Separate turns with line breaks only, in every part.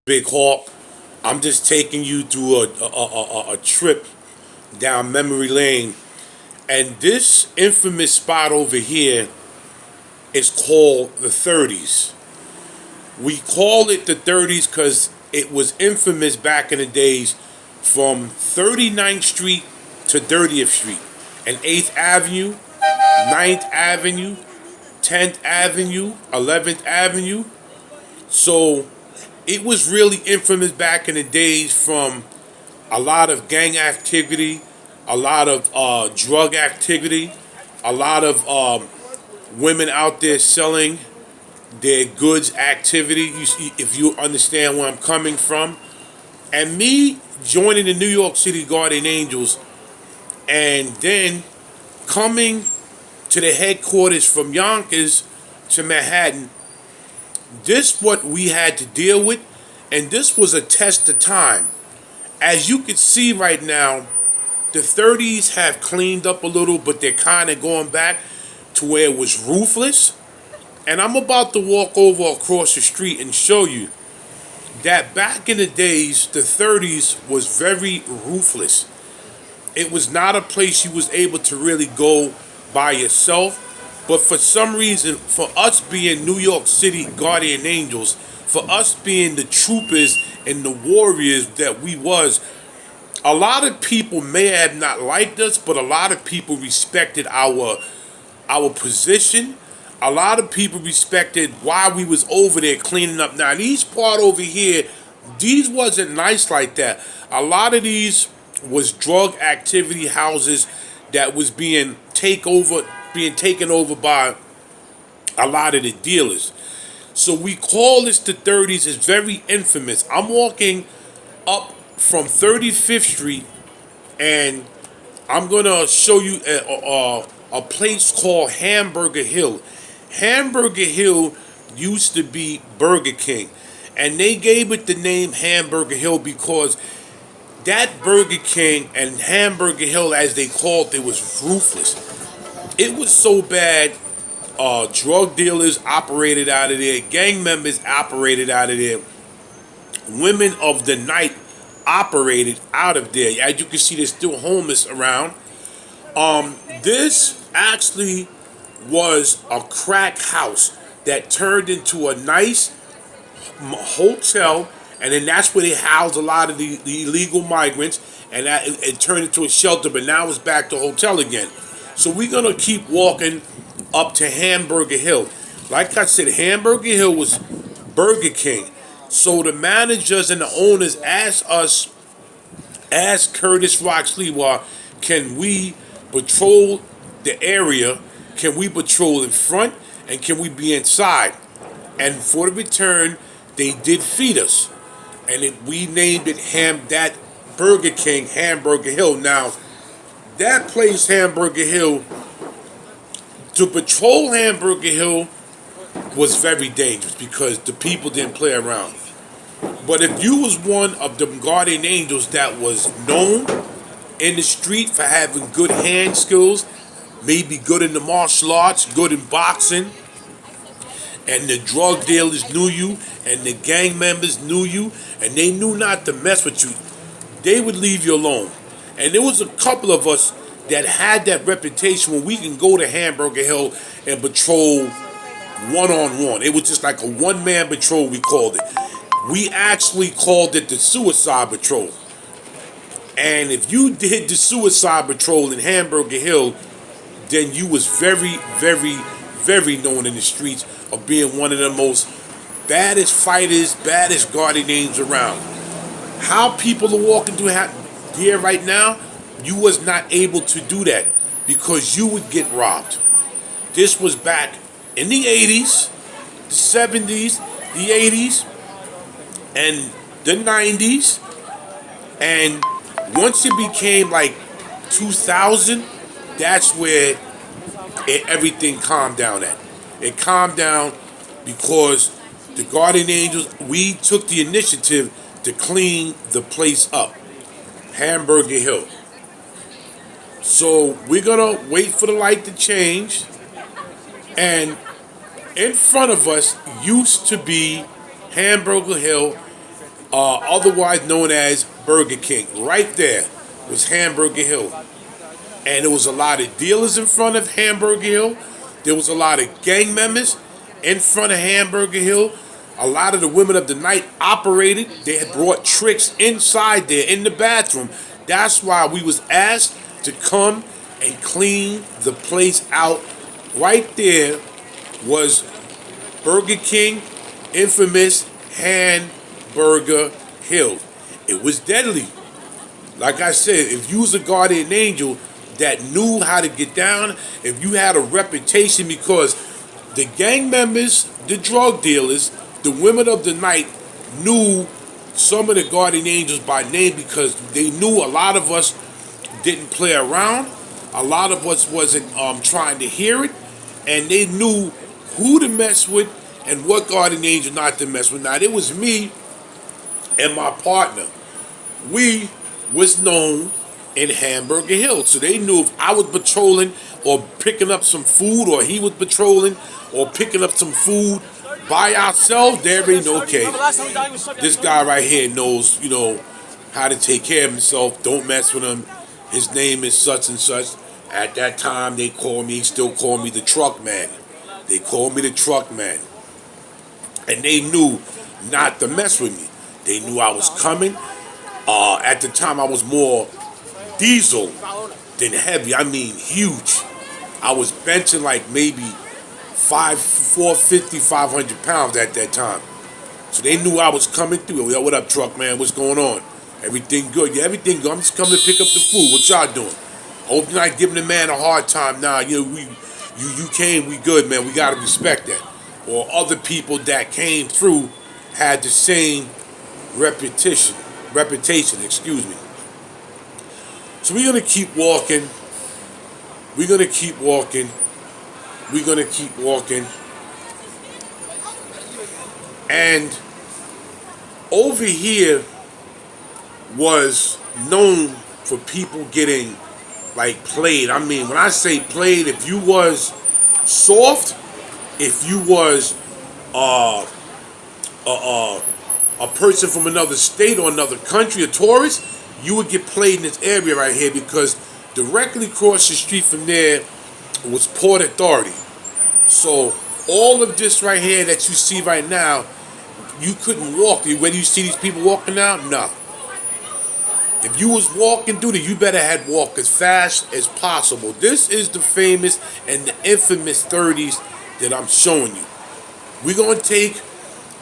Big Hawk. I'm just taking you through a trip down memory lane. And this infamous spot over here is called the 30s. We call it the 30s because it was infamous back in the days from 39th Street to 30th Street and 8th Avenue, 9th Avenue, 10th Avenue, 11th Avenue. So it was really infamous back in the days from a lot of gang activity, a lot of drug activity, a lot of women out there selling their goods activity, if you understand where I'm coming from. And me joining the New York City Guardian Angels and then coming to the headquarters from Yonkers to Manhattan, this what we had to deal with, and this was a test of time. As you can see right now, the 30s have cleaned up a little, but they're kind of going back to where it was ruthless. And I'm about to walk over across the street and show you that back in the days, the 30s was very ruthless. It was not a place you was able to really go by yourself. But for some reason, for us being New York City Guardian Angels, for us being the troopers and the warriors that we was, a lot of people may have not liked us, but a lot of people respected our position. A lot of people respected why we was over there cleaning up. Now these part over here, these wasn't nice like that. A lot of these was drug activity houses that was being taken over by a lot of the dealers. So we call this the 30s. It's very infamous. I'm walking up from 35th Street, and I'm gonna show you a place called Hamburger Hill. Hamburger Hill used to be Burger King, and they gave it the name Hamburger Hill because that Burger King and Hamburger Hill, as they called it, was ruthless. It was so bad. Drug dealers operated out of there. Gang members operated out of there. Women of the night operated out of there. As you can see, there's still homeless around. This actually was a crack house that turned into a nice hotel, and then that's where they housed a lot of the illegal migrants, and that it turned into a shelter, but now it's back to a hotel again. So we're gonna keep walking up to Hamburger Hill. Like I said, Hamburger Hill was Burger King. So the managers and the owners asked Curtis Rock Sliwa, can we patrol the area? Can we patrol in front? And can we be inside? And for the return, they did feed us. And we named it that Burger King Hamburger Hill. Now, that place, Hamburger Hill, to patrol Hamburger Hill was very dangerous because the people didn't play around. But if you was one of the guardian angels that was known in the street for having good hand skills, maybe good in the martial arts, good in boxing, and the drug dealers knew you, and the gang members knew you, and they knew not to mess with you, they would leave you alone. And there was a couple of us that had that reputation where we can go to Hamburger Hill and patrol one-on-one. It was just like a one-man patrol, we called it. We actually called it the Suicide Patrol. And if you did the Suicide Patrol in Hamburger Hill, then you was very, very, very known in the streets of being one of the most baddest fighters, baddest guardian angels around. How people are walking through here right now, you was not able to do that because you would get robbed. This was back in the 80s, the 70s, the 80s, and the 90s. And once it became like 2000, that's where everything calmed down at. It calmed down because the Guardian Angels, we took the initiative to clean the place up. Hamburger Hill. So we're gonna wait for the light to change. And in front of us used to be Hamburger Hill, otherwise known as Burger King. Right there was Hamburger Hill. And there was a lot of dealers in front of Hamburger Hill. There was a lot of gang members in front of Hamburger Hill. A lot of the women of the night operated. They had brought tricks inside there in the bathroom. That's why we was asked to come and clean the place out. Right there was Burger King, infamous Hamburger Hill. It was deadly. Like I said, if you was a guardian angel that knew how to get down, if you had a reputation, because the gang members, the drug dealers, the women of the night knew some of the guardian angels by name, because they knew a lot of us didn't play around. A lot of us wasn't trying to hear it, and they knew who to mess with and what guardian angel not to mess with. Now, it was me and my partner. We was known in Hamburger Hill, so they knew if I was patrolling or picking up some food, or he was patrolling or picking up some food by ourselves, there ain't okay. This guy right here knows, how to take care of himself. Don't mess with him. His name is such and such. At that time, they still call me the truck man. They called me the truck man. And they knew not to mess with me. They knew I was coming. At the time, I was more diesel than heavy. I mean, huge. I was benching like maybe 450, 500 pounds at that time. So they knew I was coming through. Yo, what up, truck man? What's going on? Everything good? Yeah, everything good. I'm just coming to pick up the food. What y'all doing? Hope you're not giving the man a hard time. Nah, you came, we good, man. We gotta respect that. Or other people that came through had the same reputation, excuse me. So we're gonna keep walking. We're gonna keep walking. We're gonna keep walking. And over here was known for people getting like played. I mean, when I say played, if you was soft, if you was a person from another state or another country, a tourist, you would get played in this area right here, because directly across the street from there was Port Authority. So all of this right here that you see right now, you couldn't walk. Whether you see these people walking now, no. If you was walking through there, you better had walk as fast as possible. This is the famous and the infamous 30s that I'm showing you. We're going to take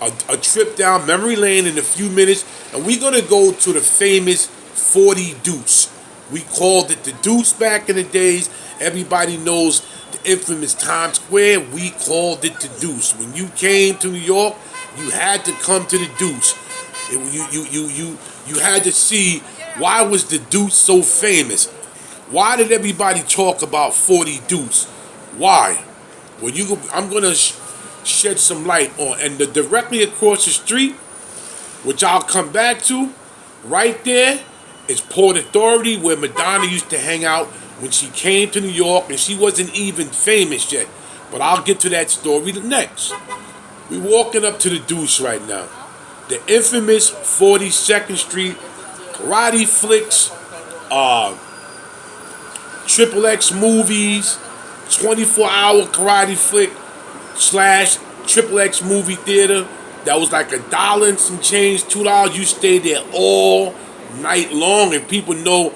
a trip down memory lane in a few minutes, and we're going to go to the famous 40 deuce. We called it the deuce back in the days. Everybody knows the infamous Times Square. We called it the deuce. When you came to New York, you had to come to the deuce. You had to see, why was the deuce so famous? Why did everybody talk about 40 deuce? Why? Well, I'm going to shed some light on. And directly across the street, which I'll come back to, right there is Port Authority, where Madonna used to hang out when she came to New York, and she wasn't even famous yet. But I'll get to that story next. We're walking up to the deuce right now. The infamous 42nd Street, karate flicks, Triple X movies, 24-hour karate flick / Triple X movie theater. That was like $1 and some change, $2. You stayed there all night long, and people know,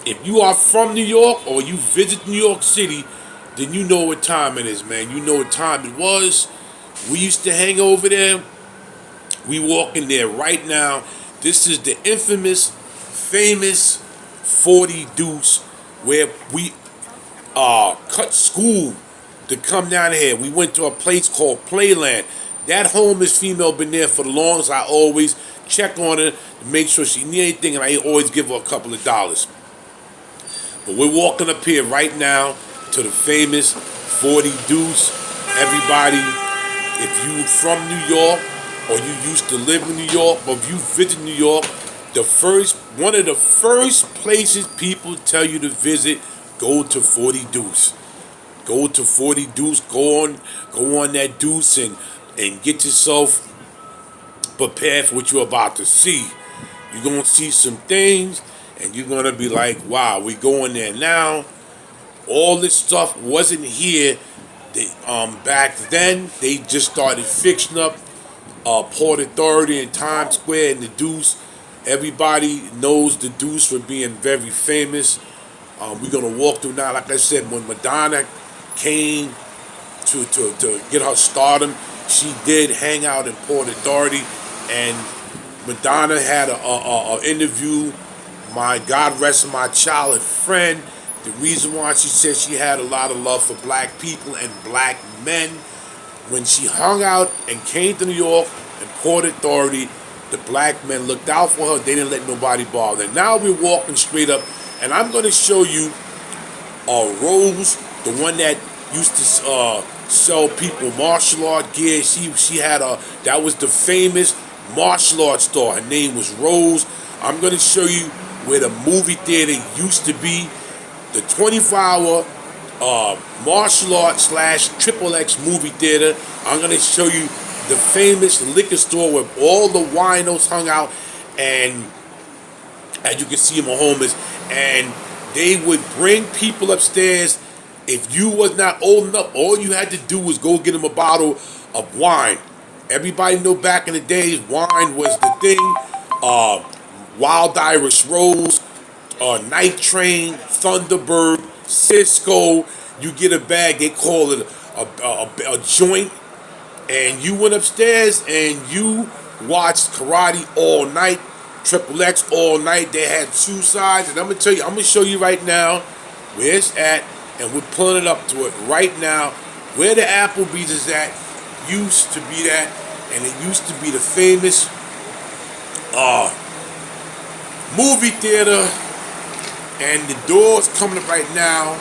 if you are from New York or you visit New York City, then you know what time it is, man. You know what time it was. We used to hang over there. We walking there right now. This is the infamous, famous 40 deuce, where we cut school to come down here. We went to a place called Playland. That homeless female been there for the longest. I always check on her to make sure she need anything, and I always give her a couple of dollars. But we're walking up here right now to the famous 40 deuce. Everybody, if you from New York, or you used to live in New York, or if you visit New York, one of the first places people tell you to visit, go to 40 deuce. Go to 40 deuce. Go on that deuce and get yourself prepare for what you're about to see. You're gonna see some things, and you're gonna be like, "Wow, we going there now." All this stuff wasn't here. Back then, they just started fixing up Port Authority in Times Square and the Deuce. Everybody knows the Deuce for being very famous. We're gonna walk through now. Like I said, when Madonna came to get her stardom, she did hang out in Port Authority, and Madonna had a interview. My God rest my childhood friend. The reason why she said she had a lot of love for black people and black men, when she hung out and came to New York and Port Authority, the black men looked out for her. They didn't let nobody bother her. Now we're walking straight up, and I'm going to show you Rose, the one that used to sell people martial art gear. She had that was the famous martial art store. Her name was Rose. I'm going to show you where the movie theater used to be, the 24-hour martial art / triple X movie theater. I'm going to show you the famous liquor store where all the winos hung out, and as you can see, Mahomes, and they would bring people upstairs. If you was not old enough, all you had to do was go get them a bottle of wine. Everybody know back in the days, wine was the thing. Wild Irish Rose, Night Train, Thunderbird, Cisco. You get a bag, they call it a joint, and you went upstairs and you watched karate all night, triple X all night. They had two sides, and I'm gonna show you right now where it's at, and we're pulling it up to it right now. Where the Applebee's is at used to be that, and it used to be the famous movie theater, and the doors coming up right now.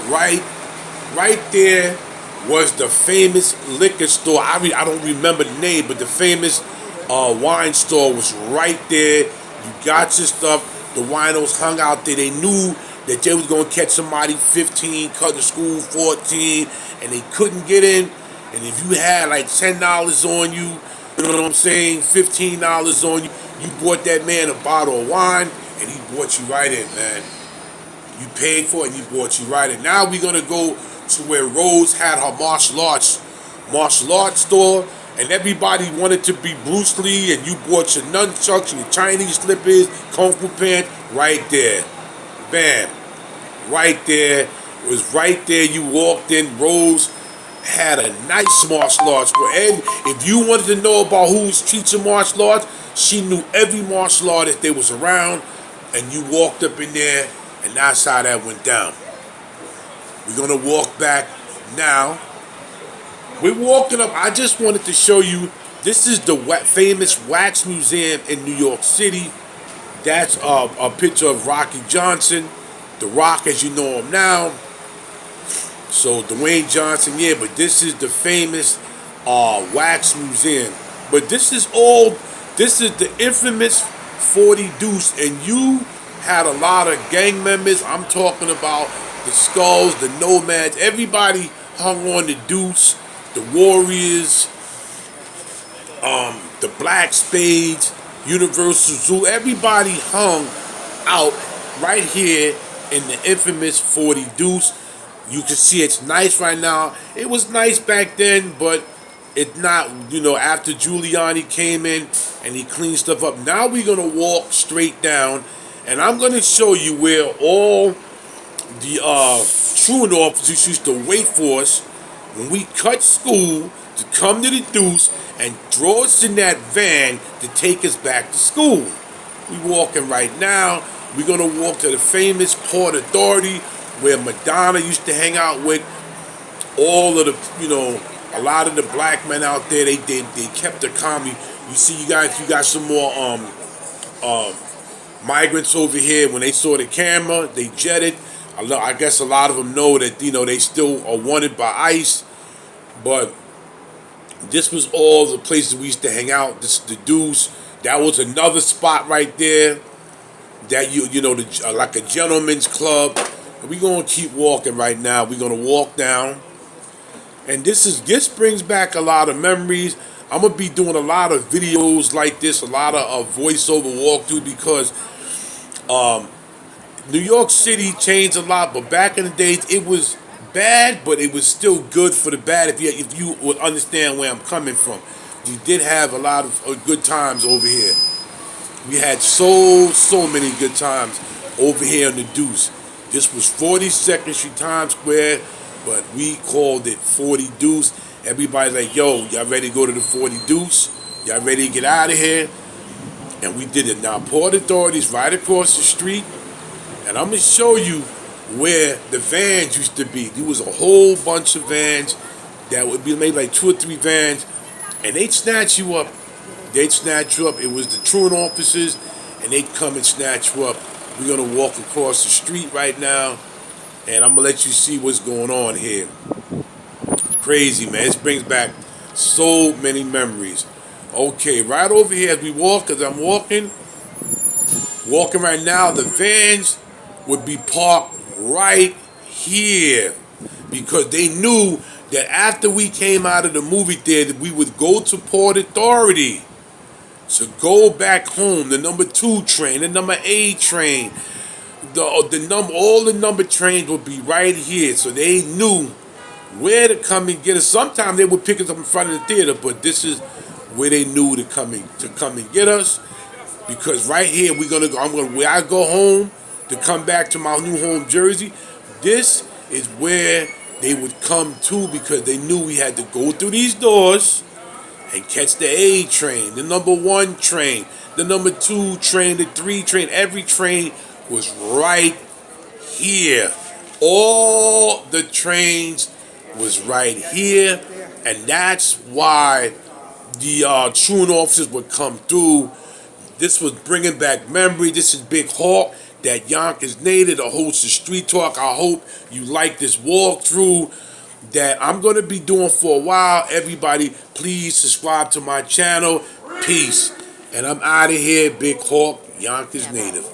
Right there was the famous liquor store. I don't remember the name, but the famous wine store was right there. You got your stuff. The winos hung out there. They knew that they was gonna catch somebody 15, cut to school 14, and they couldn't get in. And if you had like $10 on you, you know what I'm saying, $15 on you, you bought that man a bottle of wine, and he brought you right in, man. You paid for it, and he brought you right in. Now we're gonna go to where Rose had her martial arts store, and everybody wanted to be Bruce Lee, and you bought your nunchucks, your Chinese slippers, kung fu pants, right there. Bam. Right there. It was right there. You walked in. Rose had a nice martial arts school. And if you wanted to know about who was teaching martial arts, she knew every martial artist that was around, and you walked up in there, and that's how that went down. We're going to walk back now. We're walking up. I just wanted to show you, this is the famous Wax Museum in New York City. That's a picture of Rocky Johnson, The Rock as you know him now. So Dwayne Johnson, yeah, but this is the famous Wax Museum. But this is the infamous 40 Deuce, and you had a lot of gang members. I'm talking about the Skulls, the Nomads. Everybody hung on the Deuce, the Warriors, the Black Spades, Universal Zoo. Everybody hung out right here in the infamous 40 Deuce. You can see it's nice right now. It was nice back then, but it's not, after Giuliani came in and he cleaned stuff up. Now we're going to walk straight down, and I'm going to show you where all the truant officers used to wait for us when we cut school to come to the Deuce and throw us in that van to take us back to school. We walking right now. We're going to walk to the famous Port Authority where Madonna used to hang out with all of the, a lot of the black men out there. They kept the comedy. You see, you got some more migrants over here. When they saw the camera, they jetted. I guess a lot of them know that, they still are wanted by ICE. But this was all the places we used to hang out. This is the Deuce. That was another spot right there. That like a gentleman's club. And we're gonna keep walking right now. We're gonna walk down. And this brings back a lot of memories. I'm gonna be doing a lot of videos like this, a lot of voiceover walkthrough because New York City changed a lot, but back in the days it was bad, but it was still good for the bad. If you would understand where I'm coming from, we did have a lot of good times over here. We had so many good times over here on the Deuce. This was 42nd Street Times Square, but we called it 40 Deuce. Everybody's like, yo, y'all ready to go to the 40 Deuce? Y'all ready to get out of here? And we did it. Now, Port Authority's right across the street, and I'm going to show you where the vans used to be. There was a whole bunch of vans that would be made like 2 or 3 vans, and they'd snatch you up. They'd snatch you up. It was the truant officers, and they'd come and snatch you up. We're going to walk across the street right now, and I'm going to let you see what's going on here. It's crazy, man. This brings back so many memories. Okay, right over here as we walk, as I'm walking right now, the vans would be parked right here because they knew that after we came out of the movie theater, we would go to Port Authority to go back home. The number 2 train, the number 8 train, all the number trains would be right here, so they knew where to come and get us. Sometimes they would pick us up in front of the theater, but this is where they knew to come and get us. Because right here where I go home to come back to my new home, Jersey. This is where they would come to because they knew we had to go through these doors and catch the A train, the number 1 train, the number 2 train, the 3 train. Every train was right here. All the trains was right here, and that's why the truant officers would come through. This was bringing back memory. This is Big Hawk, that Yonkers native, the host of Street Talk. I hope you like this walkthrough that I'm going to be doing for a while. Everybody, please subscribe to my channel. Peace. And I'm out of here, Big Hawk, Yonkers native.